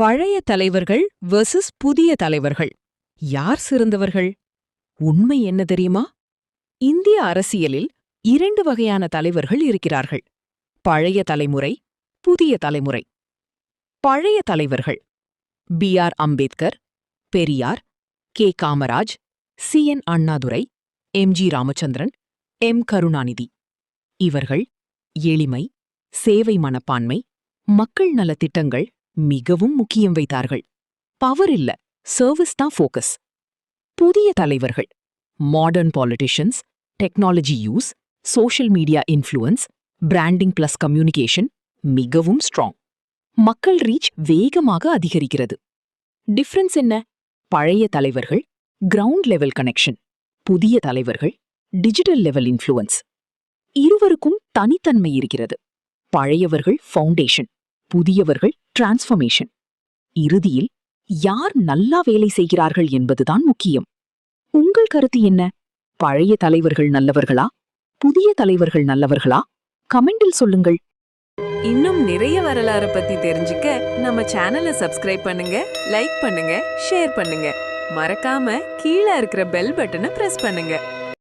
பழைய தலைவர்கள் வெர்சஸ் புதிய தலைவர்கள் யார் சிறந்தவர்கள்? உண்மை என்ன தெரியுமா? இந்திய அரசியலில் 2 வகையான தலைவர்கள் இருக்கிறார்கள். பழைய தலைமுறை, புதிய தலைமுறை. பழைய தலைவர்கள் B.R. Ambedkar, Periyar, K. Kamaraj, C.N. Annadurai, M.G. Ramachandran, M. Karunanidhi. இவர்கள் எளிமை, சேவை மனப்பான்மை, மக்கள் நலத்திட்டங்கள் மிகவும் முக்கியம் வைத்தார்கள். பவர் இல்ல, சர்வீஸ் தான் ஃபோக்கஸ். புதிய தலைவர்கள் modern politicians, technology use, social media influence, branding plus communication மிகவும் ஸ்ட்ராங். மக்கள் ரீச் வேகமாக அதிகரிக்கிறது. டிஃபரன்ஸ் என்ன? பழைய தலைவர்கள் கிரவுண்ட் லெவல் கனெக்ஷன், புதிய தலைவர்கள் டிஜிட்டல் லெவல் இன்ஃப்ளூயன்ஸ். இருவருக்கும் தனித்தன்மை இருக்கிறது. பழையவர்கள் ஃபவுண்டேஷன், புதியவர்கள் டிரான்ஸ்ஃபர்மேஷன். இறுதியில் யார் நல்லா வேலை செய்கிறார்கள் என்பதுதான் முக்கியம். உங்கள் கருத்து என்ன? பழைய தலைவர்கள் நல்லவர்களா, புதிய தலைவர்கள் நல்லவர்களா? கமெண்டில் சொல்லுங்கள். இன்னும் நிறைய வரலாறு பத்தி தெரிஞ்சுக்க நம்ம சேனலை சப்ஸ்கிரைப் பண்ணுங்க, லைக் பண்ணுங்க, ஷேர் பண்ணுங்க. மறக்காம கீழே இருக்கிற பெல் பட்டனை பிரஸ் பண்ணுங்க.